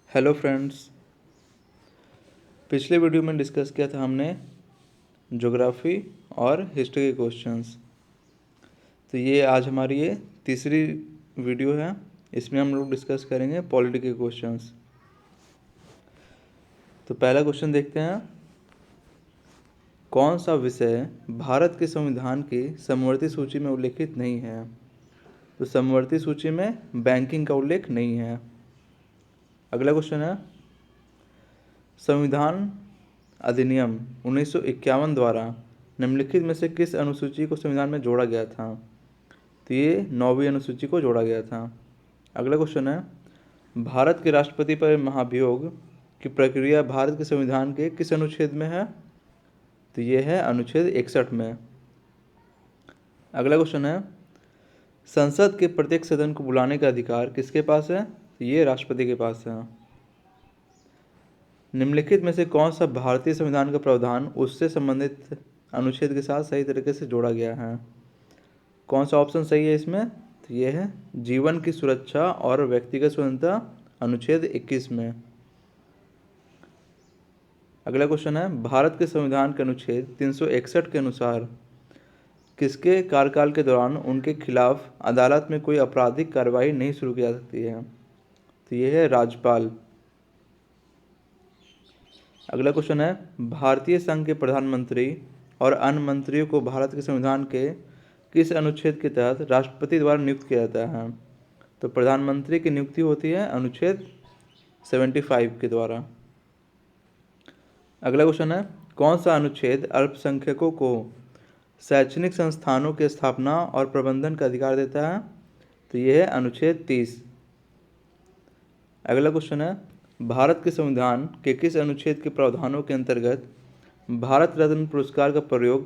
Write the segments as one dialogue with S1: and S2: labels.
S1: Hello friends. पिछले video में discuss किया था हमने ज्योग्राफी और हिस्ट्री के क्वेश्चंस। तो ये आज हमारी ये तीसरी वीडियो है। इसमें हम लोग डिस्कस करेंगे पॉलिटी के क्वेश्चंस। तो पहला क्वेश्चन देखते हैं, कौन सा विषय भारत के संविधान की समवर्ती सूची में उल्लेखित नहीं है? तो समवर्ती सूची में बैंकिंग का उल्लेख नहीं है। अगला क्वेश्चन है, संविधान अधिनियम 1951 द्वारा निम्नलिखित में से किस अनुसूची को संविधान में जोड़ा गया था? तो ये 9वीं अनुसूची को जोड़ा गया था। अगला क्वेश्चन है, भारत के राष्ट्रपति पर महाभियोग की प्रक्रिया भारत के संविधान के किस अनुच्छेद में है? तो ये है अनुच्छेद 61 में। अगला क्वेश्चन है, संसद के प्रत्येक सदन को बुलाने का अधिकार किसके पास है? तो ये राष्ट्रपति के पास है। निम्नलिखित में से कौन सा भारतीय संविधान का प्रावधान उससे संबंधित अनुच्छेद के साथ सही तरीके से जोड़ा गया है? कौन सा ऑप्शन सही है इसमें? तो ये है जीवन की सुरक्षा और व्यक्तिगत स्वतंत्रता, अनुच्छेद 21 में। अगला क्वेश्चन है, भारत के संविधान के अनुच्छेद 361 के अनुसार किसके कार्यकाल के दौरान उनके खिलाफ अदालत में कोई आपराधिक कार्रवाई नहीं शुरू की जा सकती है? तो ये है राज्यपाल। अगला क्वेश्चन है, भारतीय संघ के प्रधानमंत्री और अन्य मंत्रियों को भारत के संविधान के किस अनुच्छेद के तहत राष्ट्रपति द्वारा नियुक्त किया जाता है? तो प्रधानमंत्री की नियुक्ति होती है अनुच्छेद 75 के द्वारा। अगला क्वेश्चन है, कौन सा अनुच्छेद अल्पसंख्यकों को शैक्षणिक संस्थानों की स्थापना और प्रबंधन का अधिकार देता है? तो यह है अनुच्छेद 30। अगला क्वेश्चन है, भारत के संविधान के किस अनुच्छेद के प्रावधानों के अंतर्गत भारत रत्न पुरस्कार का प्रयोग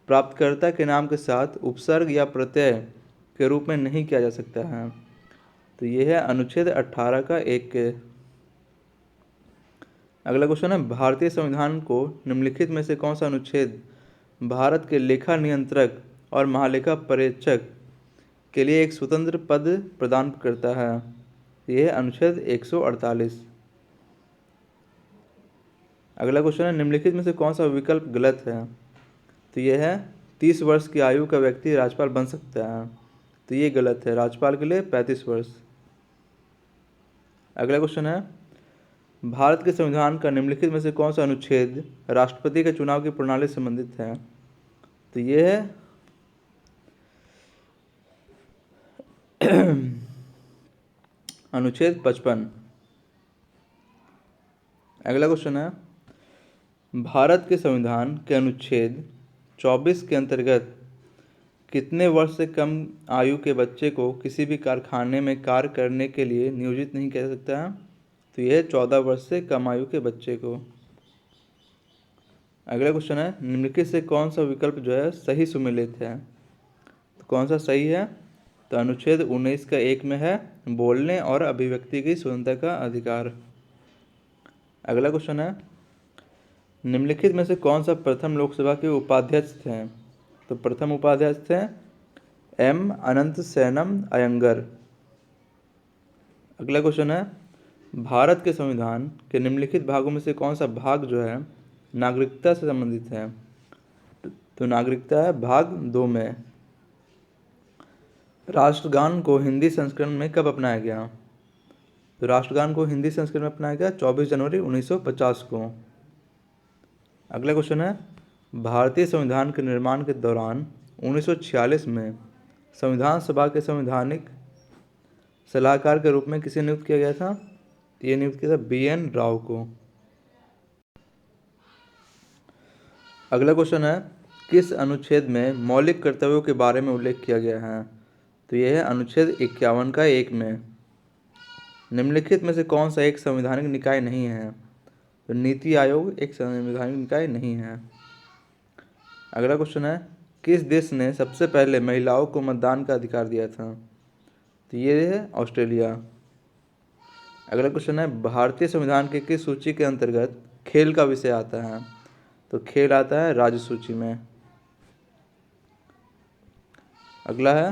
S1: प्राप्तकर्ता के नाम के साथ उपसर्ग या प्रत्यय के रूप में नहीं किया जा सकता है? तो यह है अनुच्छेद 18 का 1 के। अगला क्वेश्चन है, भारतीय संविधान को निम्नलिखित में से कौन सा अनुच्छेद भारत के लेखा नियंत्रक और महालेखा परीक्षक के लिए एक स्वतंत्र पद प्रदान करता है? यह है अनुच्छेद 148। अगला क्वेश्चन है, निम्नलिखित में से कौन सा विकल्प गलत है? तो यह है 30 वर्ष की आयु का व्यक्ति राज्यपाल बन सकता है। तो ये गलत है, राज्यपाल के लिए 35 वर्ष। अगला क्वेश्चन है, भारत के संविधान का निम्नलिखित में से कौन सा अनुच्छेद राष्ट्रपति के चुनाव की प्रणाली से संबंधित है? तो ये है अनुच्छेद 55। अगला क्वेश्चन है, भारत के संविधान के अनुच्छेद 24 के अंतर्गत कितने वर्ष से कम आयु के बच्चे को किसी भी कारखाने में कार्य करने के लिए नियोजित नहीं किया जा सकता है? तो यह 14 वर्ष से कम आयु के बच्चे को। अगला क्वेश्चन है, निम्नलिखित से कौन सा विकल्प जो है सही सुमेलित है? तो कौन सा सही है? तो अनुच्छेद 19 का 1 में है बोलने और अभिव्यक्ति की स्वतंत्रता का अधिकार। अगला क्वेश्चन है, निम्नलिखित में से कौन सा प्रथम लोकसभा के उपाध्यक्ष थे? तो प्रथम उपाध्यक्ष थे एम अनंत सेनम अयंगर। अगला क्वेश्चन है, भारत के संविधान के निम्नलिखित भागों में से कौन सा भाग जो है नागरिकता से संबंधित है? तो नागरिकता है भाग 2 में। राष्ट्रगान को हिंदी संस्करण में कब अपनाया गया? तो राष्ट्रगान को हिंदी संस्करण में अपनाया गया 24 जनवरी 1950 को। अगला क्वेश्चन है, भारतीय संविधान के निर्माण के दौरान 1946 में संविधान सभा के संवैधानिक सलाहकार के रूप में किसे नियुक्त किया गया था? ये नियुक्त किया था BN राव को। अगला क्वेश्चन है, किस अनुच्छेद में मौलिक कर्तव्यों के बारे में उल्लेख किया गया है? तो यह है अनुच्छेद 51 का 1 में। निम्नलिखित में से कौन सा एक संवैधानिक निकाय नहीं है? तो नीति आयोग एक संवैधानिक निकाय नहीं है। अगला क्वेश्चन है, किस देश ने सबसे पहले महिलाओं को मतदान का अधिकार दिया था? तो ये है ऑस्ट्रेलिया। अगला क्वेश्चन है, भारतीय संविधान के किस सूची के अंतर्गत खेल का विषय आता है? तो खेल आता है राज्य सूची में। अगला है,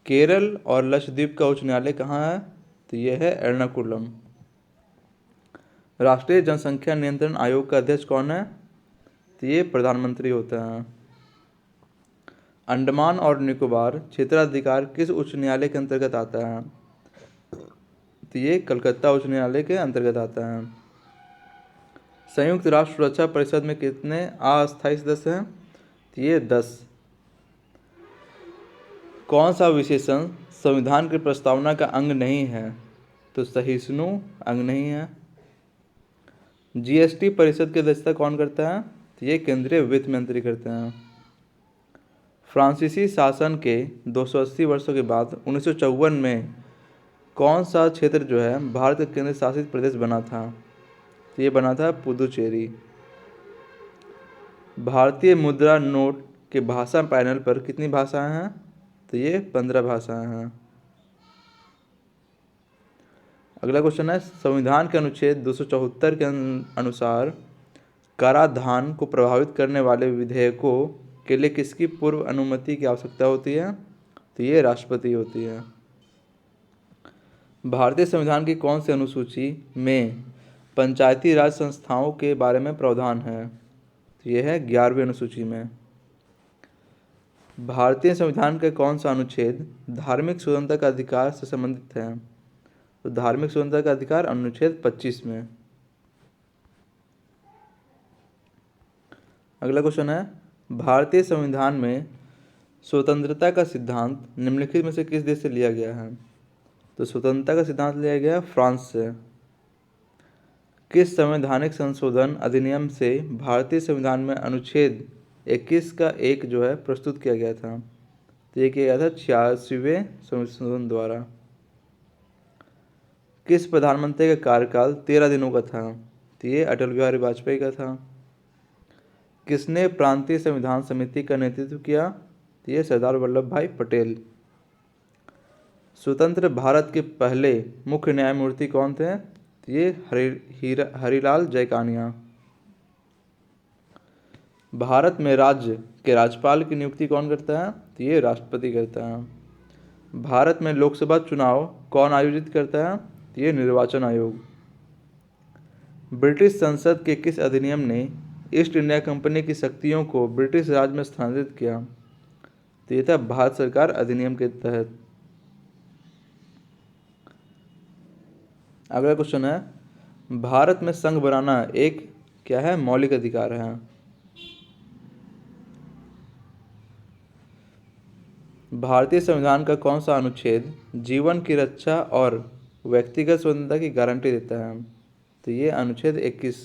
S1: केरल और लक्षद्वीप का उच्च न्यायालय कहाँ है? तो यह है एर्नाकुलम। राष्ट्रीय जनसंख्या नियंत्रण आयोग का अध्यक्ष कौन है? तो ये प्रधानमंत्री होता है। अंडमान और निकोबार क्षेत्राधिकार किस उच्च न्यायालय के अंतर्गत आता है? तो ये कलकत्ता उच्च न्यायालय के अंतर्गत आता है। संयुक्त राष्ट्र सुरक्षा परिषद में कितने अस्थायी सदस्य हैं? तो ये 10। कौन सा विशेषण संविधान की प्रस्तावना का अंग नहीं है? तो सहिष्णु अंग नहीं है। जीएसटी परिषद की अध्यक्षता कौन करता है? तो ये केंद्रीय वित्त मंत्री करते हैं। फ्रांसीसी शासन के 280 वर्षों के बाद 1954 में कौन सा क्षेत्र जो है भारत का केंद्र शासित प्रदेश बना था? तो ये बना था पुदुचेरी। भारतीय मुद्रा नोट के भाषा पैनल पर कितनी भाषाएं हैं? तो ये 15 भाषाएं हैं। अगला क्वेश्चन है, संविधान के अनुच्छेद 274 के अनुसार कराधान को प्रभावित करने वाले विधेयकों के लिए किसकी पूर्व अनुमति की आवश्यकता होती है? तो ये राष्ट्रपति होती है। भारतीय संविधान की कौन सी अनुसूची में पंचायती राज संस्थाओं के बारे में प्रावधान है? तो यह है 11वीं अनुसूची में। भारतीय संविधान का कौन सा अनुच्छेद धार्मिक स्वतंत्रता का अधिकार से संबंधित है? तो धार्मिक स्वतंत्रता का अधिकार अनुच्छेद 25 में। अगला क्वेश्चन है, भारतीय संविधान में स्वतंत्रता का सिद्धांत निम्नलिखित में से किस देश से लिया गया है? तो स्वतंत्रता का सिद्धांत लिया गया फ्रांस से। किस संवैधानिक संशोधन अधिनियम से भारतीय संविधान में अनुच्छेद 21 का एक जो है प्रस्तुत किया गया था? तो ये किया गया था 86वें संशोधन द्वारा। किस प्रधानमंत्री का कार्यकाल 13 दिनों का था? तो ये अटल बिहारी वाजपेयी का था। किसने प्रांतीय संविधान समिति का नेतृत्व किया? तो ये सरदार वल्लभ भाई पटेल। स्वतंत्र भारत के पहले मुख्य न्यायमूर्ति कौन थे? तो ये हरिलाल जयकानिया। भारत में राज्य के राज्यपाल की नियुक्ति कौन करता है? तो ये राष्ट्रपति करता है। भारत में लोकसभा चुनाव कौन आयोजित करता है? तो ये निर्वाचन आयोग। ब्रिटिश संसद के किस अधिनियम ने ईस्ट इंडिया कंपनी की शक्तियों को ब्रिटिश राज में स्थानांतरित किया? तो ये था भारत सरकार अधिनियम के तहत। अगला क्वेश्चन है, भारत में संघ बनाना एक क्या है? मौलिक अधिकार है। भारतीय संविधान का कौन सा अनुच्छेद जीवन की रक्षा और व्यक्तिगत स्वतंत्रता की गारंटी देता है? तो ये अनुच्छेद 21।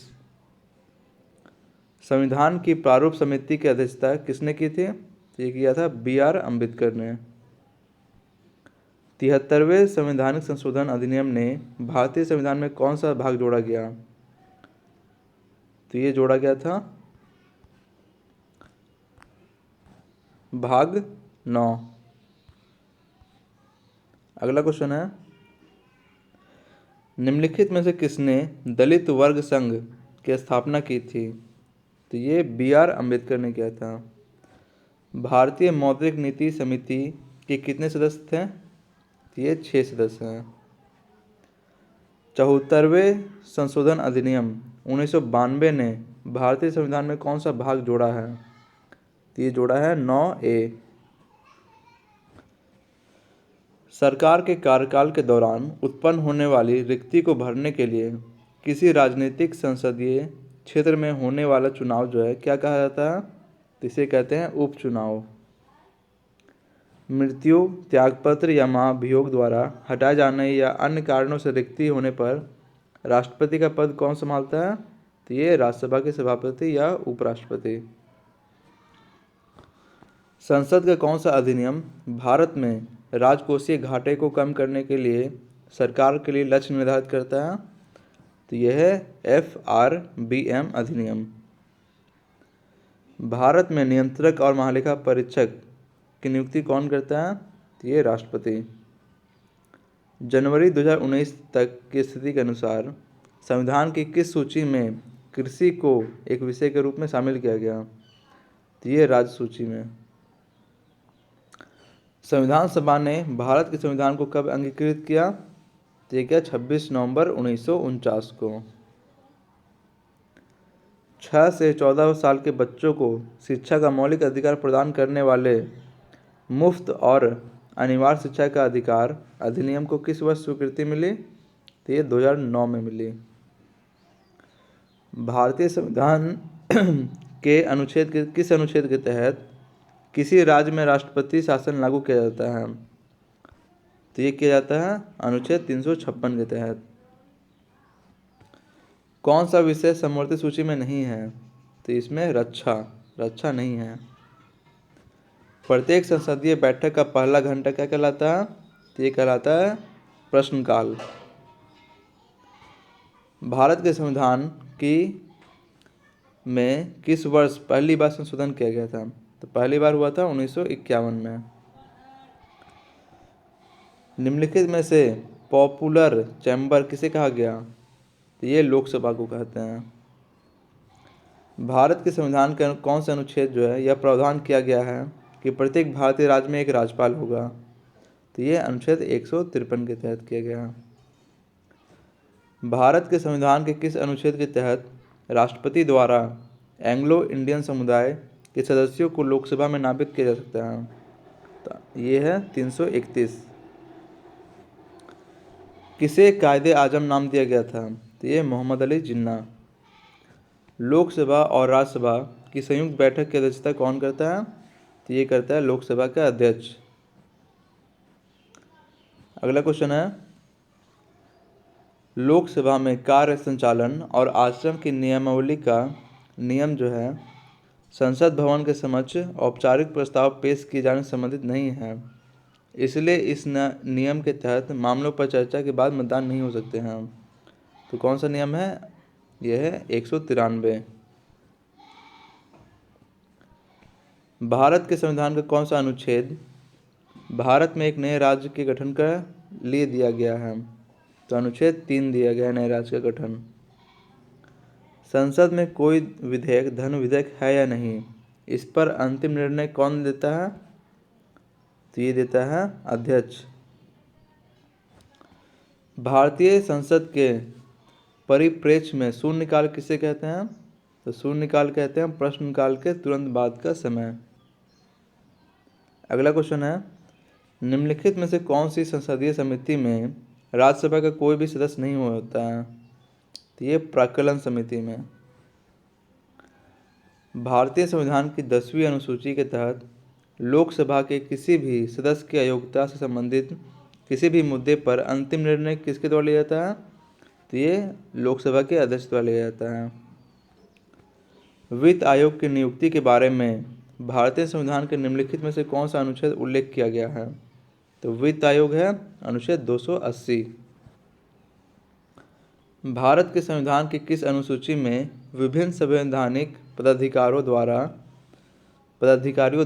S1: संविधान की प्रारूप समिति की अध्यक्षता किसने की थी? तो ये किया था BR अम्बेडकर ने। 73वें संवैधानिक संशोधन अधिनियम ने भारतीय संविधान में कौन सा भाग जोड़ा गया? तो ये जोड़ा गया था भाग 9। अगला क्वेश्चन है, निम्नलिखित में से किसने दलित वर्ग संघ की स्थापना की थी? तो ये BR अम्बेडकर ने किया था। भारतीय मौद्रिक नीति समिति के कितने सदस्य थे? तो ये 6 सदस्य हैं। 74वें संशोधन अधिनियम 1992 ने भारतीय संविधान में कौन सा भाग जोड़ा है? तो ये जोड़ा है 9A। सरकार के कार्यकाल के दौरान उत्पन्न होने वाली रिक्ति को भरने के लिए किसी राजनीतिक संसदीय क्षेत्र में होने वाला चुनाव जो है क्या कहा जाता है? तो इसे कहते हैं उपचुनाव। मृत्यु, त्यागपत्र या महाभियोग द्वारा हटाए जाने या अन्य कारणों से रिक्ति होने पर राष्ट्रपति का पद कौन संभालता है? तो ये राज्यसभा के सभापति या उपराष्ट्रपति। संसद का कौन सा अधिनियम भारत में राजकोषीय घाटे को कम करने के लिए सरकार के लिए लक्ष्य निर्धारित करता है? तो यह है FRBM अधिनियम। भारत में नियंत्रक और महालेखा परीक्षक की नियुक्ति कौन करता है? तो ये राष्ट्रपति। जनवरी 2019 तक की स्थिति के अनुसार संविधान की किस सूची में कृषि को एक विषय के रूप में शामिल किया गया? तो ये राज्य सूची में। संविधान सभा ने भारत के संविधान को कब अंगीकृत किया? तो ये क्या 26 नवंबर 1949 को। 6 से 14 साल के बच्चों को शिक्षा का मौलिक अधिकार प्रदान करने वाले मुफ्त और अनिवार्य शिक्षा का अधिकार अधिनियम को किस वर्ष स्वीकृति मिली? तो ये 2009 में मिली। भारतीय संविधान के किस अनुच्छेद के तहत किसी राज्य में राष्ट्रपति शासन लागू किया जाता है? तो ये किया जाता है अनुच्छेद 356 के तहत। कौन सा विषय समवर्ती सूची में नहीं है? तो इसमें रक्षा नहीं है। प्रत्येक संसदीय बैठक का पहला घंटा क्या कहलाता है? तो ये कहलाता है प्रश्नकाल। भारत के संविधान की में किस वर्ष पहली बार संशोधन किया गया था? तो पहली बार हुआ था 1951 में। निम्नलिखित में से पॉपुलर चैम्बर किसे कहा गया? तो ये लोकसभा को कहते हैं। भारत के संविधान के कौन सा अनुच्छेद जो है यह प्रावधान किया गया है कि प्रत्येक भारतीय राज्य में एक राज्यपाल होगा? तो ये अनुच्छेद 153 के तहत किया गया है। भारत के संविधान के किस अनुच्छेद के तहत राष्ट्रपति द्वारा एंग्लो इंडियन समुदाय के सदस्यों को लोकसभा में नामित किया जा सकता है? तो ये है 331। किसे कायदे आजम नाम दिया गया था? तो ये मोहम्मद अली जिन्ना। लोकसभा और राज्यसभा की संयुक्त बैठक की अध्यक्षता कौन करता है? तो ये करता है लोकसभा का अध्यक्ष। अगला क्वेश्चन है, लोकसभा में कार्य संचालन और आचरण की नियमावली का नियम जो है संसद भवन के समक्ष औपचारिक प्रस्ताव पेश किए जाने से संबंधित नहीं है, इसलिए इस नियम के तहत मामलों पर चर्चा के बाद मतदान नहीं हो सकते हैं। तो कौन सा नियम है? यह है 193। भारत के संविधान का कौन सा अनुच्छेद भारत में एक नए राज्य के गठन का लिए दिया गया है? तो अनुच्छेद 3 दिया गया है नए राज्य का गठन। संसद में कोई विधेयक धन विधेयक है या नहीं, इस पर अंतिम निर्णय कौन देता है? तो ये देता है अध्यक्ष। भारतीय संसद के परिप्रेक्ष्य में शून्यकाल किसे कहते हैं? तो शून्यकाल कहते हैं प्रश्नकाल के तुरंत बाद का समय। अगला क्वेश्चन है, निम्नलिखित में से कौन सी संसदीय समिति में राज्यसभा का कोई भी सदस्य नहीं होता है? तो ये प्राक्कलन समिति में। भारतीय संविधान की 10वीं अनुसूची के तहत लोकसभा के किसी भी सदस्य की अयोग्यता से संबंधित किसी भी मुद्दे पर अंतिम निर्णय किसके द्वारा लिया जाता है? तो ये लोकसभा के अध्यक्ष द्वारा लिया जाता है। वित्त आयोग की नियुक्ति के बारे में भारतीय संविधान के निम्नलिखित में से कौन सा अनुच्छेद उल्लेख किया गया है? तो वित्त आयोग है अनुच्छेद 280। भारत के संविधान की किस अनुसूची में विभिन्न संवैधानिक पदाधिकारियों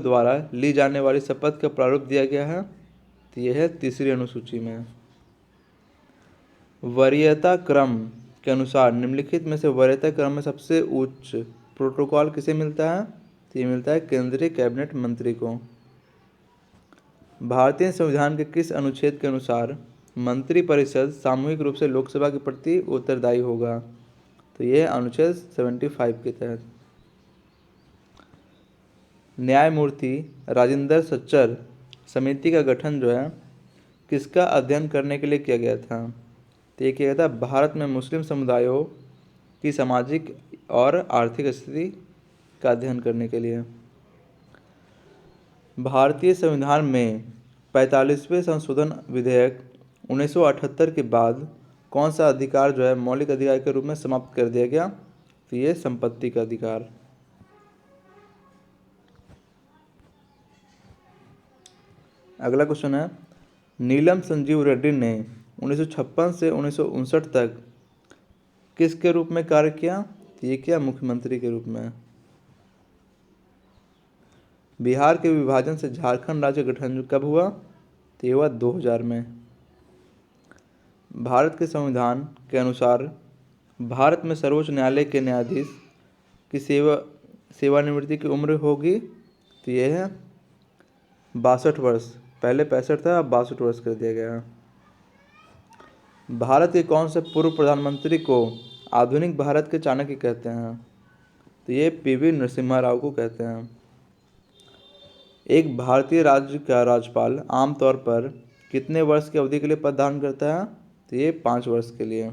S1: द्वारा ली जाने वाली शपथ का प्रारूप दिया गया है? तो यह है 3री अनुसूची में। वरीयता क्रम के अनुसार निम्नलिखित में से वरीयता क्रम में सबसे उच्च प्रोटोकॉल किसे मिलता है? तो ये मिलता है केंद्रीय कैबिनेट मंत्री को। भारतीय संविधान के किस अनुच्छेद के अनुसार मंत्रिपरिषद सामूहिक रूप से लोकसभा के प्रति उत्तरदायी होगा? तो यह अनुच्छेद 75 के तहत। न्यायमूर्ति राजेंद्र सच्चर समिति का गठन जो है किसका अध्ययन करने के लिए किया गया था? तो ये किया गया था भारत में मुस्लिम समुदायों की सामाजिक और आर्थिक स्थिति का अध्ययन करने के लिए। भारतीय संविधान में 45वें संशोधन विधेयक 1978 के बाद कौन सा अधिकार जो है मौलिक अधिकार के रूप में समाप्त कर दिया गया? तो ये संपत्ति का अधिकार। अगला क्वेश्चन है, नीलम संजीव रेड्डी ने 1956 से 1959 तक किसके रूप में कार्य किया? तो ये किया मुख्यमंत्री के रूप में। बिहार के विभाजन से झारखंड राज्य गठन कब हुआ? तो ये हुआ 2000 में। भारत के संविधान के अनुसार भारत में सर्वोच्च न्यायालय के न्यायाधीश की सेवानिवृत्ति की उम्र होगी? तो ये है 62 वर्ष। पहले 65 था, अब 62 वर्ष कर दिया गया। भारत के कौन से पूर्व प्रधानमंत्री को आधुनिक भारत के चाणक्य कहते हैं? तो ये पीवी नरसिम्हा राव को कहते हैं। एक भारतीय राज्य का राज्यपाल आमतौर पर कितने वर्ष की अवधि के लिए पद धारण करता है? तो ये 5 वर्ष के लिए।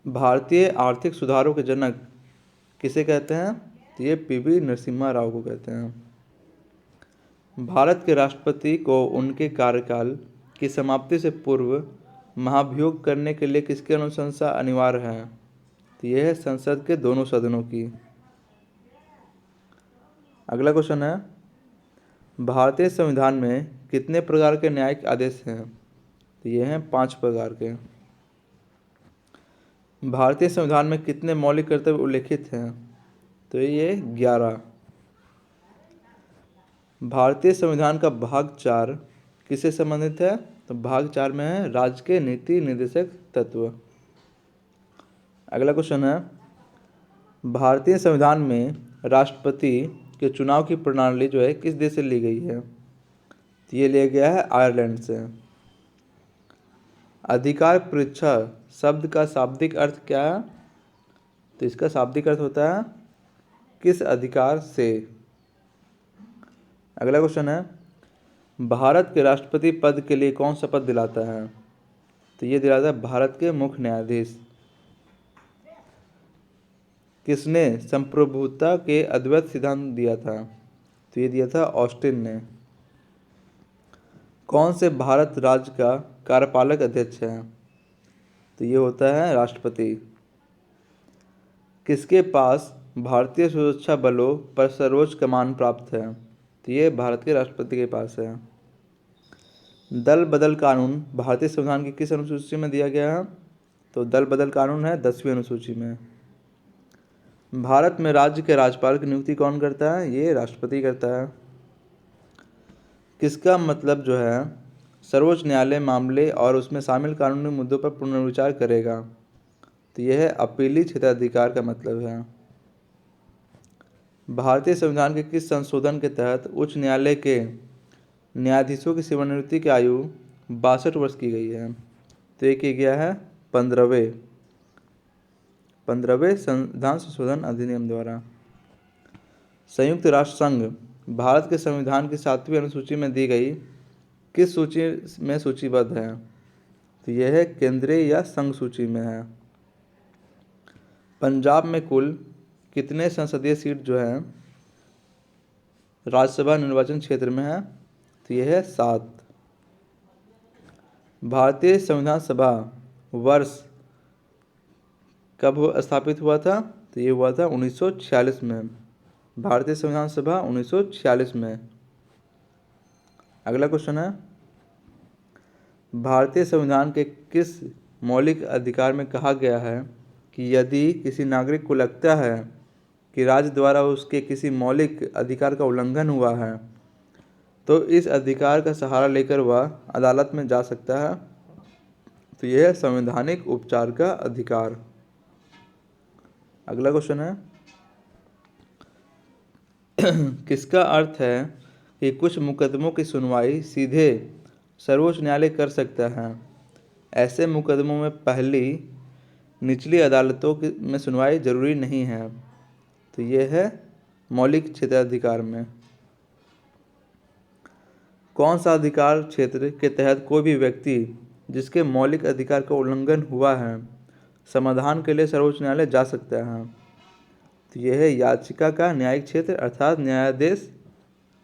S1: भारतीय आर्थिक सुधारों के जनक किसे कहते हैं? तो ये पीवी नरसिम्हा राव को कहते हैं। भारत के राष्ट्रपति को उनके कार्यकाल की समाप्ति से पूर्व महाभियोग करने के लिए किसकी अनुशंसा अनिवार्य है? तो यह है संसद के दोनों सदनों की। अगला क्वेश्चन है, भारतीय संविधान में कितने प्रकार के न्यायिक आदेश हैं? तो ये हैं 5 प्रकार के। भारतीय संविधान में कितने मौलिक कर्तव्य उल्लेखित हैं? तो ये 11। भारतीय संविधान का भाग 4 किससे संबंधित है? तो भाग 4 में है राज्य के नीति निर्देशक तत्व। अगला क्वेश्चन है, भारतीय संविधान में राष्ट्रपति के चुनाव की प्रणाली जो है किस देश से ली गई है? तो ये लिया गया है आयरलैंड से। अधिकार परीक्षा शब्द का शाब्दिक अर्थ क्या है? तो इसका शाब्दिक अर्थ होता है किस अधिकार से। अगला क्वेश्चन है, भारत के राष्ट्रपति पद के लिए कौन शपथ दिलाता है? तो ये दिलाता है भारत के मुख्य न्यायाधीश। किसने संप्रभुता के अद्वैत सिद्धांत दिया था? तो ये दिया था ऑस्टिन ने। कौन से भारत राज्य का कार्यपालक अध्यक्ष है? तो ये होता है राष्ट्रपति। किसके पास भारतीय सुरक्षा बलों पर सर्वोच्च कमान प्राप्त है? तो ये भारत के राष्ट्रपति के पास है। दल बदल कानून भारतीय संविधान की किस अनुसूची में दिया गया है? तो दल बदल कानून है 10वीं अनुसूची में। भारत में राज्य के राज्यपाल की नियुक्ति कौन करता है? ये राष्ट्रपति करता है। किसका मतलब जो है सर्वोच्च न्यायालय मामले और उसमें शामिल कानूनी मुद्दों पर पुनर्विचार करेगा? तो यह है अपीली क्षेत्राधिकार का मतलब है। भारतीय संविधान के किस संशोधन के तहत उच्च न्यायालय के न्यायाधीशों की सेवानिवृत्ति की आयु 62 वर्ष की गई है? तो ये किया गया है 15वें संविधान संशोधन अधिनियम द्वारा। संयुक्त राष्ट्र संघ भारत के संविधान की 7वीं अनुसूची में दी गई किस सूची में सूचीबद्ध है? तो यह है केंद्रीय या संघ सूची में है। पंजाब में कुल कितने संसदीय सीट जो है राज्यसभा निर्वाचन क्षेत्र में है? तो यह है 7। भारतीय संविधान सभा वर्ष कब स्थापित हुआ था? तो ये हुआ था 1946 में। भारतीय संविधान सभा 1946 में। अगला क्वेश्चन है, भारतीय संविधान के किस मौलिक अधिकार में कहा गया है कि यदि किसी नागरिक को लगता है कि राज्य द्वारा उसके किसी मौलिक अधिकार का उल्लंघन हुआ है तो इस अधिकार का सहारा लेकर वह अदालत में जा सकता है? तो यह है संवैधानिक उपचार का अधिकार। अगला क्वेश्चन है, किसका अर्थ है कि कुछ मुकदमों की सुनवाई सीधे सर्वोच्च न्यायालय कर सकता है? ऐसे मुकदमों में पहली निचली अदालतों में सुनवाई जरूरी नहीं है। तो यह है मौलिक क्षेत्राधिकार में। कौन सा अधिकार क्षेत्र के तहत कोई भी व्यक्ति जिसके मौलिक अधिकार का उल्लंघन हुआ है समाधान के लिए सर्वोच्च न्यायालय जा सकता है? तो यह है याचिका का न्यायिक क्षेत्र अर्थात न्यायाधीश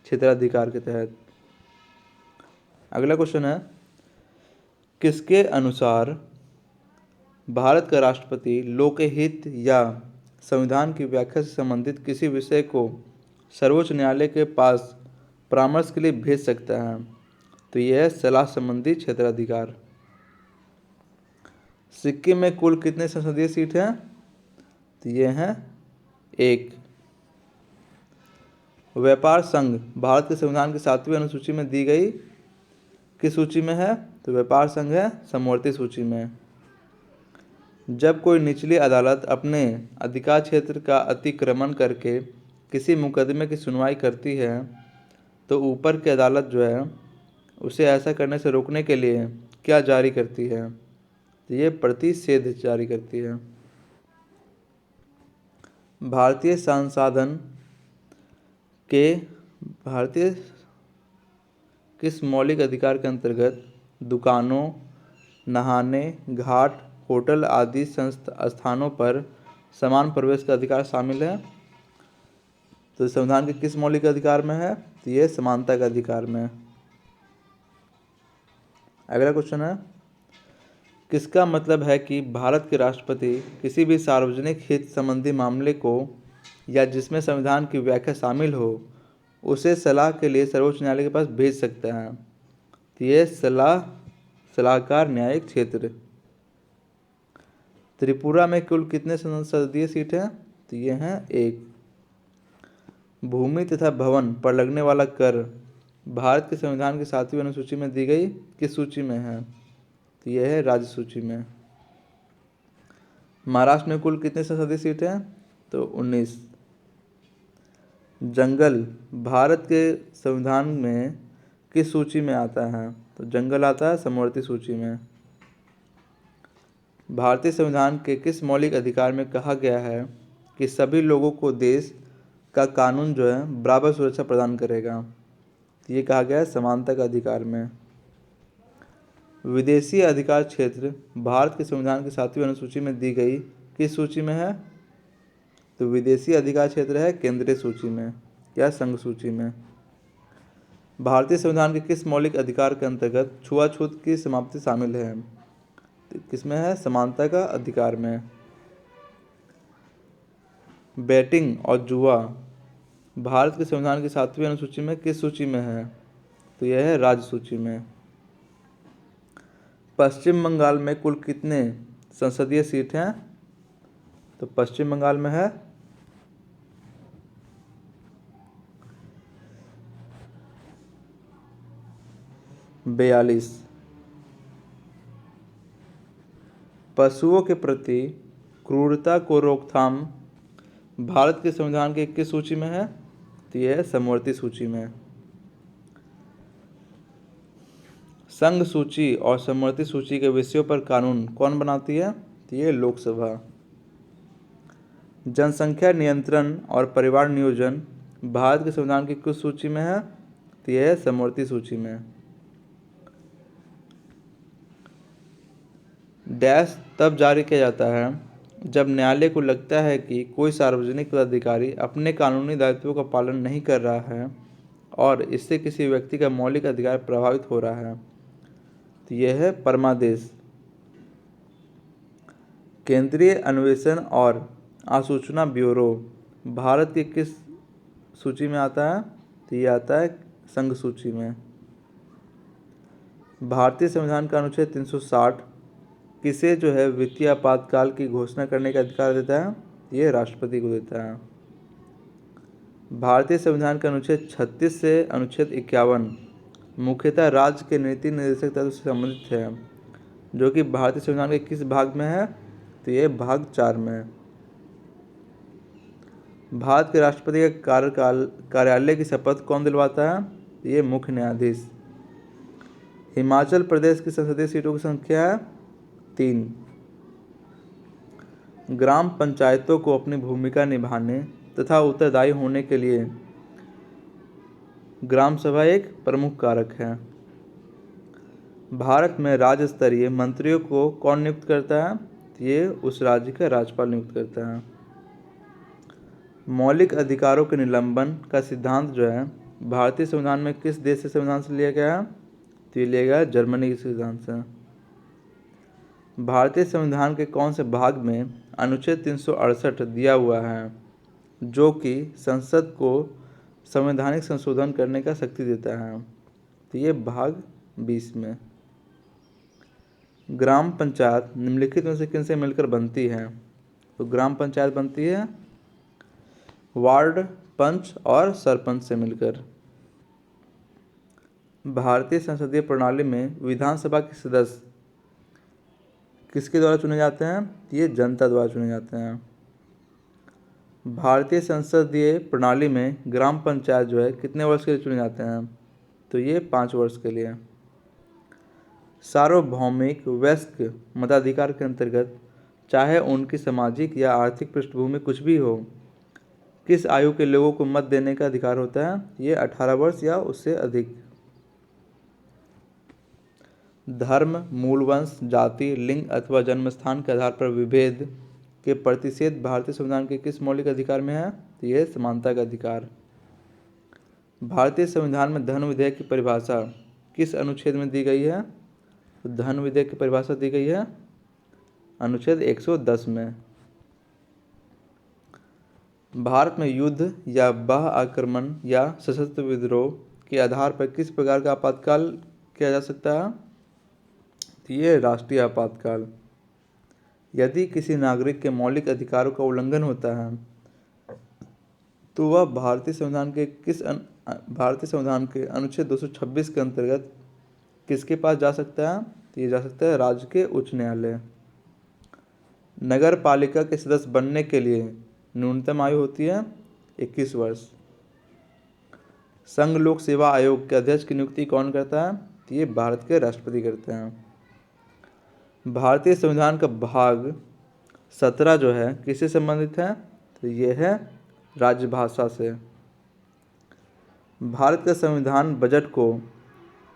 S1: क्षेत्राधिकार के तहत। अगला क्वेश्चन है, किसके अनुसार भारत का राष्ट्रपति लोकहित या संविधान की व्याख्या से संबंधित किसी विषय को सर्वोच्च न्यायालय के पास परामर्श के लिए भेज सकता है? तो यह है सलाह संबंधी क्षेत्राधिकार। सिक्किम में कुल कितने संसदीय सीट हैं? तो ये हैं 1। व्यापार संघ भारत के संविधान की 7वीं अनुसूची में दी गई किस सूची में है? तो व्यापार संघ है समवर्ती सूची में। जब कोई निचली अदालत अपने अधिकार क्षेत्र का अतिक्रमण करके किसी मुकदमे की सुनवाई करती है तो ऊपर की अदालत जो है उसे ऐसा करने से रोकने के लिए क्या जारी करती है? तो ये प्रतिषेध जारी करती है। भारतीय संसाधन के भारतीय किस मौलिक अधिकार के अंतर्गत दुकानों, नहाने घाट, होटल आदि स्थानों पर समान प्रवेश का अधिकार शामिल है? तो संविधान के किस मौलिक अधिकार में है? तो ये समानता का अधिकार में है। अगला क्वेश्चन है, किसका मतलब है कि भारत के राष्ट्रपति किसी भी सार्वजनिक हित संबंधी मामले को या जिसमें संविधान की व्याख्या शामिल हो उसे सलाह के लिए सर्वोच्च न्यायालय के पास भेज सकते हैं? तो ये सलाहकार न्यायिक क्षेत्र। त्रिपुरा में कुल कितने संसदीय सीट हैं? तो ये हैं 1। भूमि तथा भवन पर लगने वाला कर भारत के संविधान की 7वीं अनुसूची में दी गई किस सूची में है? तो यह है राज्य सूची में। महाराष्ट्र में कुल कितने संसदीय सीट हैं? तो 19। जंगल भारत के संविधान में किस सूची में आता है? तो जंगल आता है समवर्ती सूची में। भारतीय संविधान के किस मौलिक अधिकार में कहा गया है कि सभी लोगों को देश का कानून जो है बराबर सुरक्षा प्रदान करेगा? तो ये कहा गया है समानता का अधिकार में। विदेशी अधिकार क्षेत्र भारत के संविधान की 7वीं अनुसूची में दी गई किस सूची में है? तो विदेशी अधिकार क्षेत्र है केंद्रीय सूची में या संघ सूची में। भारतीय संविधान के किस मौलिक अधिकार के अंतर्गत छुआछूत की समाप्ति शामिल है? तो किसमें है? समानता का अधिकार में। बैटिंग और जुआ भारत के संविधान की 7वीं अनुसूची में किस सूची में है? तो यह है राज्य सूची में। पश्चिम बंगाल में कुल कितने संसदीय सीट हैं? तो पश्चिम बंगाल में है 42। पशुओं के प्रति क्रूरता को रोकथाम भारत के संविधान के किस सूची में है? तो यह है समवर्ती सूची में। संघ सूची और समवर्ती सूची के विषयों पर कानून कौन बनाती है? तो ये लोकसभा। जनसंख्या नियंत्रण और परिवार नियोजन भारत के संविधान की किस सूची में है? तो यह है समवर्ती सूची में। डैश तब जारी किया जाता है जब न्यायालय को लगता है कि कोई सार्वजनिक पदाधिकारी अपने कानूनी दायित्वों का पालन नहीं कर रहा है और इससे किसी व्यक्ति का मौलिक अधिकार प्रभावित हो रहा है। तो यह है परमादेश। केंद्रीय अन्वेषण और आसूचना ब्यूरो भारत की किस सूची में आता है? तो ये आता है संघ सूची में। भारतीय संविधान का अनुच्छेद 360 किसे जो है वित्तीय आपातकाल की घोषणा करने का अधिकार देता है? ये राष्ट्रपति को देता है। भारतीय संविधान का अनुच्छेद 36 से अनुच्छेद 51 मुख्यतः राज्य के नीति निर्देशक तत्व से संबंधित है, जो कि भारतीय संविधान के किस भाग में है? तो ये भाग 4 में है। भारत के राष्ट्रपति का कार्यालय की शपथ कौन दिलवाता है? ये मुख्य न्यायाधीश। हिमाचल प्रदेश की संसदीय सीटों की संख्या है 3। ग्राम पंचायतों को अपनी भूमिका निभाने तथा उत्तरदायी होने के लिए ग्राम सभा एक प्रमुख कारक है। भारत में राज्य स्तरीय मंत्रियों को कौन नियुक्त करता है? ये उस राज्य का राज्यपाल नियुक्त करता है। मौलिक अधिकारों के निलंबन का सिद्धांत जो है भारतीय संविधान में किस देश से संविधान से लिया गया है? तो ये लिया गया है जर्मनी के सिद्धांत से। भारतीय संविधान के कौन से भाग में अनुच्छेद 368 दिया हुआ है जो कि संसद को संवैधानिक संशोधन करने का शक्ति देता है? तो ये भाग 20 में। ग्राम पंचायत निम्नलिखित में से किन से मिलकर बनती है? तो ग्राम पंचायत बनती है वार्ड पंच और सरपंच से मिलकर। भारतीय संसदीय प्रणाली में विधानसभा के सदस्य किसके द्वारा चुने जाते हैं? ये जनता द्वारा चुने जाते हैं। भारतीय संसदीय प्रणाली में ग्राम पंचायत जो है कितने वर्ष के लिए चुने जाते हैं? तो ये 5 वर्ष के लिए। सार्वभौमिक वयस्क मताधिकार के अंतर्गत चाहे उनकी सामाजिक या आर्थिक पृष्ठभूमि कुछ भी हो, किस आयु के लोगों को मत देने का अधिकार होता है? ये 18 वर्ष या उससे अधिक। धर्म, मूल वंश, जाति, लिंग अथवा जन्मस्थान के आधार पर विभेद के प्रतिषेध भारतीय संविधान के किस मौलिक अधिकार में है? तो यह समानता का अधिकार। भारतीय संविधान में धन विधेयक की परिभाषा किस अनुच्छेद में दी गई है? तो धन विधेयक की परिभाषा दी गई है अनुच्छेद 110 में। भारत में युद्ध या बाह्य आक्रमण या सशस्त्र विद्रोह के आधार पर किस प्रकार का आपातकाल किया जा सकता है? तो ये राष्ट्रीय आपातकाल। यदि किसी नागरिक के मौलिक अधिकारों का उल्लंघन होता है तो वह भारतीय संविधान के अनुच्छेद 226 के अंतर्गत किसके पास जा सकता है? तो ये जा सकता है राज्य के उच्च न्यायालय। नगर पालिका के सदस्य बनने के लिए न्यूनतम आयु होती है 21 वर्ष। संघ लोक सेवा आयोग के अध्यक्ष की नियुक्ति कौन करता है? तो ये भारत के राष्ट्रपति करते हैं। भारतीय संविधान का भाग 17 जो है किससे संबंधित है? तो ये है राजभाषा से। भारत का संविधान बजट को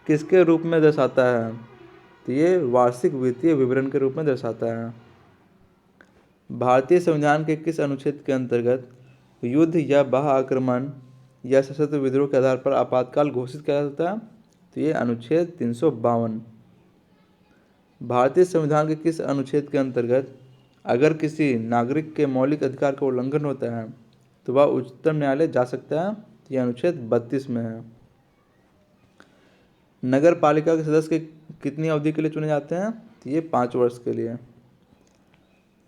S1: किसके रूप में दर्शाता है? तो ये वार्षिक वित्तीय विवरण के रूप में दर्शाता है। भारतीय संविधान के किस अनुच्छेद के अंतर्गत युद्ध या बाह्य आक्रमण या सशस्त्र विद्रोह के आधार पर आपातकाल घोषित किया जा सकता है? तो ये अनुच्छेद 352। भारतीय संविधान के किस अनुच्छेद के अंतर्गत अगर किसी नागरिक के मौलिक अधिकार का उल्लंघन होता है तो वह उच्चतम न्यायालय जा सकता है? तो यह अनुच्छेद 32 में है। नगर पालिका के सदस्य कितनी अवधि के लिए चुने जाते हैं? तो ये 5 वर्ष के लिए।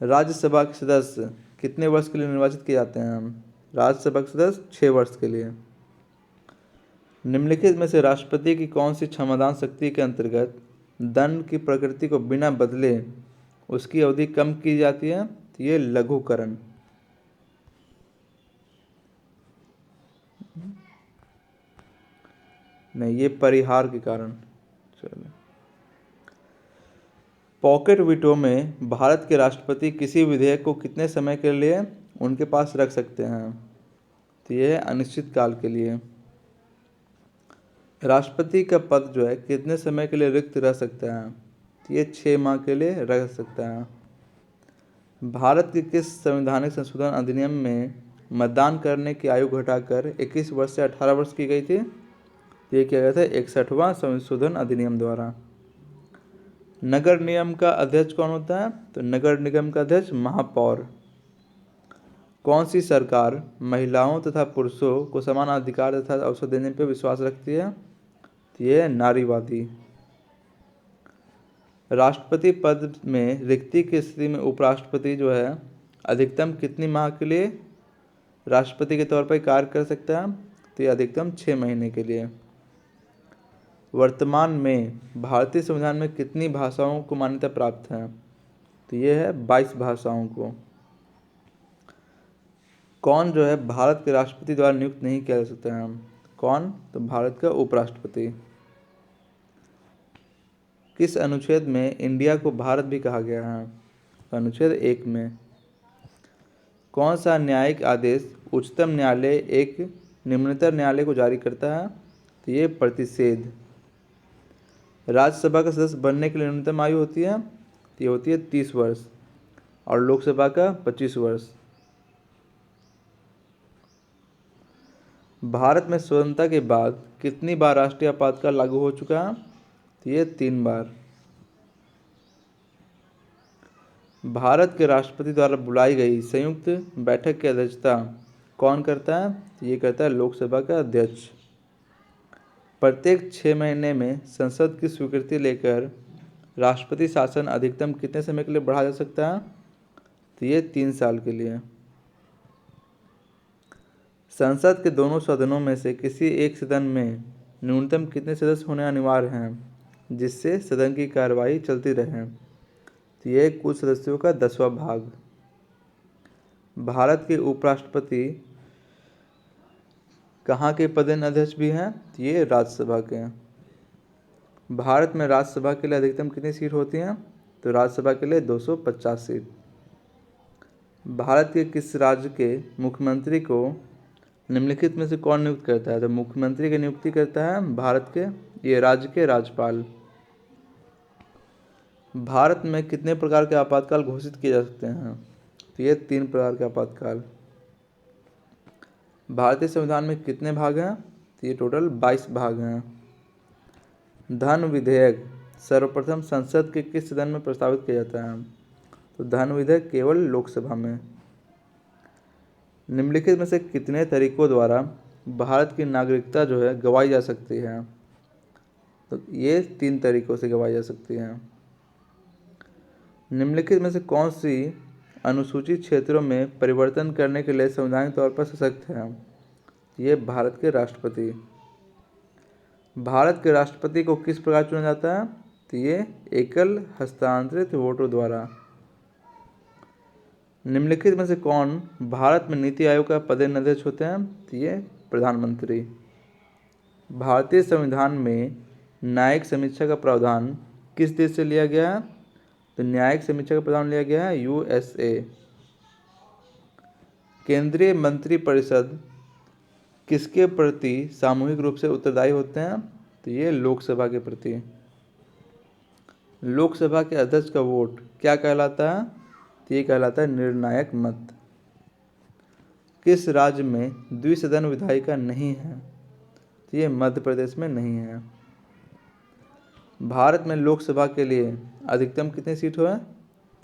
S1: राज्यसभा के सदस्य कितने वर्ष के लिए निर्वाचित किए जाते हैं? राज्यसभा के सदस्य 6 वर्ष के लिए। निम्नलिखित में से राष्ट्रपति की कौन सी क्षमादान शक्ति के अंतर्गत दंड की प्रकृति को बिना बदले उसकी अवधि कम की जाती है? तो ये लघुकरण। नहीं, ये परिहार के कारण। चलो, पॉकेट वीटो में भारत के राष्ट्रपति किसी विधेयक को कितने समय के लिए उनके पास रख सकते हैं? तो यह है अनिश्चित काल के लिए। राष्ट्रपति का पद जो है कितने समय के लिए रिक्त रह सकता है? तो ये 6 माह के लिए रह सकता है। भारत के किस संवैधानिक संशोधन अधिनियम में मतदान करने की आयु घटाकर 21 वर्ष से 18 वर्ष की गई थी? ये किया गया था 61वां संशोधन अधिनियम द्वारा। नगर निगम का अध्यक्ष कौन होता है? तो नगर निगम का अध्यक्ष महापौर। कौन सी सरकार महिलाओं तथा पुरुषों को समान अधिकार तथा अवसर देने पर विश्वास रखती है? तो ये है नारीवादी। राष्ट्रपति पद में रिक्ति की स्थिति में उपराष्ट्रपति जो है अधिकतम कितनी माह के लिए राष्ट्रपति के तौर पर कार्य कर सकता है? तो ये अधिकतम 6 महीने के लिए। वर्तमान में भारतीय संविधान में कितनी भाषाओं को मान्यता प्राप्त है? तो ये है 22 भाषाओं को। कौन जो है भारत के राष्ट्रपति द्वारा नियुक्त नहीं किया जा सकता है? कौन? तो भारत का उपराष्ट्रपति। किस अनुच्छेद में इंडिया को भारत भी कहा गया है? अनुच्छेद 1 में। कौन सा न्यायिक आदेश उच्चतम न्यायालय एक निम्नतर न्यायालय को जारी करता है? तो ये प्रतिषेध। राज्यसभा का सदस्य बनने के लिए न्यूनतम आयु होती है? तो ये होती है 30 वर्ष और लोकसभा का 25 वर्ष। भारत में स्वतंत्रता के बाद कितनी बार राष्ट्रीय आपातकाल लागू हो चुका है? तो ये 3 बार। भारत के राष्ट्रपति द्वारा बुलाई गई संयुक्त बैठक की अध्यक्षता कौन करता है? तो ये करता है लोकसभा का अध्यक्ष। प्रत्येक 6 महीने में संसद की स्वीकृति लेकर राष्ट्रपति शासन अधिकतम कितने समय के लिए बढ़ाया जा सकता है? तो ये 3 साल के लिए। संसद के दोनों सदनों में से किसी एक सदन में न्यूनतम कितने सदस्य होने अनिवार्य हैं जिससे सदन की कार्यवाही चलती रहे? तो ये कुल सदस्यों का 10वां भाग। भारत के उपराष्ट्रपति कहाँ के पदेन अध्यक्ष भी हैं? तो ये राज्यसभा के हैं। भारत में राज्यसभा के लिए अधिकतम कितनी सीट होती हैं? तो राज्यसभा के लिए 250 सीट। भारत के किस राज्य के मुख्यमंत्री को निम्नलिखित में से कौन नियुक्त करता है? तो मुख्यमंत्री की नियुक्ति करता है भारत के ये राज्य के राज्यपाल। भारत में कितने प्रकार के आपातकाल घोषित किए जा सकते हैं? तो ये 3 प्रकार के आपातकाल। भारतीय संविधान में कितने भाग हैं? तो ये टोटल 22 भाग हैं। धन विधेयक सर्वप्रथम संसद के किस सदन में प्रस्तावित किया जाता है? तो धन विधेयक केवल लोकसभा में। निम्नलिखित में से कितने तरीकों द्वारा भारत की नागरिकता जो है गवाई जा सकती है? तो ये 3 तरीकों से गवाई जा सकती है। निम्नलिखित में से कौन सी अनुसूचित क्षेत्रों में परिवर्तन करने के लिए संवैधानिक तौर पर सशक्त है? ये भारत के राष्ट्रपति। भारत के राष्ट्रपति को किस प्रकार चुना जाता है? तो ये एकल हस्तांतरित वोटों द्वारा। निम्नलिखित में से कौन भारत में नीति आयोग का पदेनाध्यक्ष होते हैं? तो ये प्रधानमंत्री। भारतीय संविधान में न्यायिक समीक्षा का प्रावधान किस देश से लिया गया है? तो न्यायिक समीक्षा का प्रावधान लिया गया है USA। केंद्रीय मंत्रिपरिषद किसके प्रति सामूहिक रूप से उत्तरदायी होते हैं? तो ये लोकसभा के प्रति। लोकसभा के अध्यक्ष का वोट क्या कहलाता है? तो ये कहलाता है निर्णायक मत। किस राज्य में द्विसदन विधायिका नहीं है? तो ये मध्य प्रदेश में नहीं है। भारत में लोकसभा के लिए अधिकतम कितनी सीट है?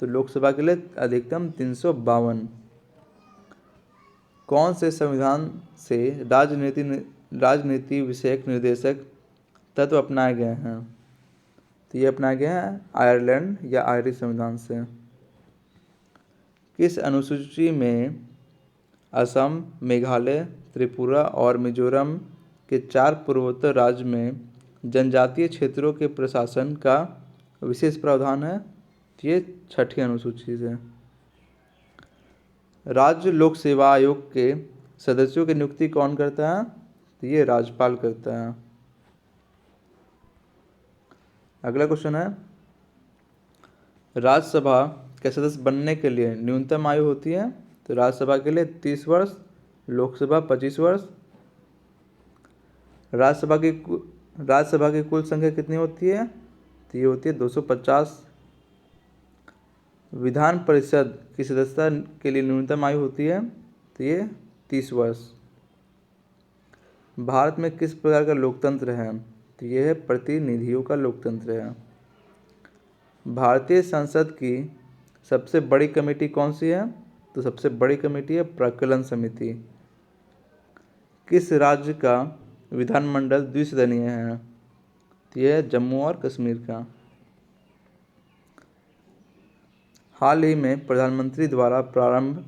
S1: तो लोकसभा के लिए अधिकतम 352। कौन से संविधान से राजनीति विषयक निर्देशक तत्व अपनाए गए हैं? तो ये अपनाए गए हैं आयरलैंड या आयरिश संविधान से। किस अनुसूची में असम, मेघालय, त्रिपुरा और मिजोरम के 4 पूर्वोत्तर राज्य में जनजातीय क्षेत्रों के प्रशासन का विशेष प्रावधान है? तो ये 6ठी अनुसूची से। राज्य लोक सेवा आयोग के सदस्यों की नियुक्ति कौन करता है? तो ये राज्यपाल करता है। अगला क्वेश्चन है, राज्यसभा के सदस्य बनने के लिए न्यूनतम आयु होती है? तो राज्यसभा के लिए 30 वर्ष, लोकसभा 25 वर्ष। राज्यसभा की कुल संख्या कितनी होती है? तो ये होती है 250। विधान परिषद की सदस्यता के लिए न्यूनतम आयु होती है? तो ये 30 वर्ष। भारत में किस प्रकार का लोकतंत्र है? तो ये है प्रतिनिधियों का लोकतंत्र है। भारतीय संसद की सबसे बड़ी कमेटी कौन सी है? तो सबसे बड़ी कमेटी है प्राक्कलन समिति। किस राज्य का विधानमंडल द्विसदनीय है? तो यह है जम्मू और कश्मीर का। हाल ही में प्रधानमंत्री द्वारा प्रारंभ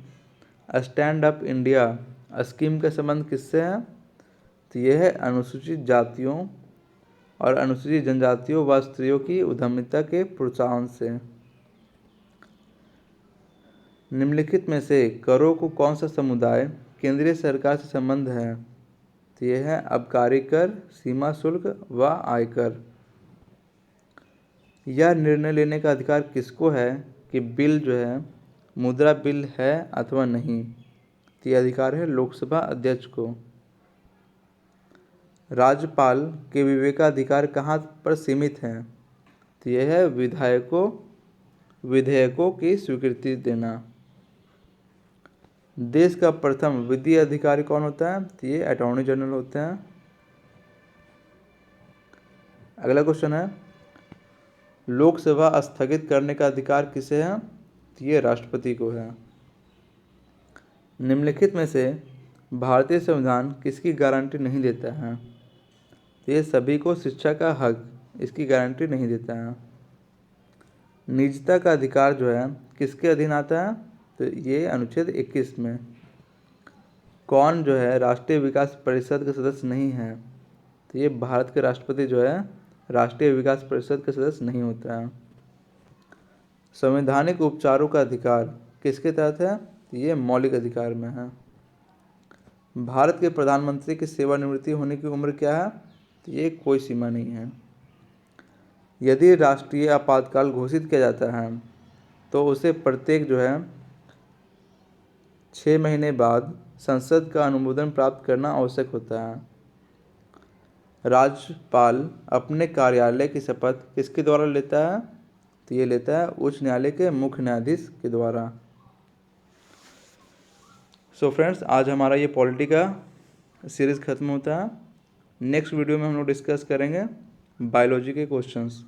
S1: स्टैंड अप इंडिया स्कीम का संबंध किससे है? तो यह है अनुसूचित जातियों और अनुसूचित जनजातियों व स्त्रियों की उद्यमिता के प्रोत्साहन से। निम्नलिखित में से करों को कौन सा समुदाय केंद्रीय सरकार से संबंध है? तो यह है आबकारी कर, सीमा शुल्क व आयकर। यह निर्णय लेने का अधिकार किसको है कि बिल जो है मुद्रा बिल है अथवा नहीं? तो यह अधिकार है लोकसभा अध्यक्ष को। राज्यपाल के विवेकाधिकार कहाँ पर सीमित हैं? तो यह है विधेयकों की स्वीकृति देना। देश का प्रथम विधि अधिकारी कौन होता है? तो ये अटॉर्नी जनरल होते हैं। अगला क्वेश्चन है, लोकसभा स्थगित करने का अधिकार किसे है? तो ये राष्ट्रपति को है। निम्नलिखित में से भारतीय संविधान किसकी गारंटी नहीं देता है? तो ये सभी को शिक्षा का हक इसकी गारंटी नहीं देता है। निजता का अधिकार जो है किसके अधीन आता है? तो ये अनुच्छेद 21 में। कौन जो है राष्ट्रीय विकास परिषद का सदस्य नहीं है? तो ये भारत के राष्ट्रपति जो है राष्ट्रीय विकास परिषद का सदस्य नहीं होता है। संवैधानिक उपचारों का अधिकार किसके तहत है? तो ये मौलिक अधिकार में है। भारत के प्रधानमंत्री की सेवानिवृत्ति होने की उम्र क्या है? तो ये कोई सीमा नहीं है। यदि राष्ट्रीय आपातकाल घोषित किया जाता है तो उसे प्रत्येक जो है 6 महीने बाद संसद का अनुमोदन प्राप्त करना आवश्यक होता है। राज्यपाल अपने कार्यालय की शपथ किसके द्वारा लेता है? तो ये लेता है उच्च न्यायालय के मुख्य न्यायाधीश के द्वारा। सो फ्रेंड्स, आज हमारा ये पॉलिटी का सीरीज़ ख़त्म होता है। नेक्स्ट वीडियो में हम लोग डिस्कस करेंगे बायोलॉजी के क्वेश्चंस।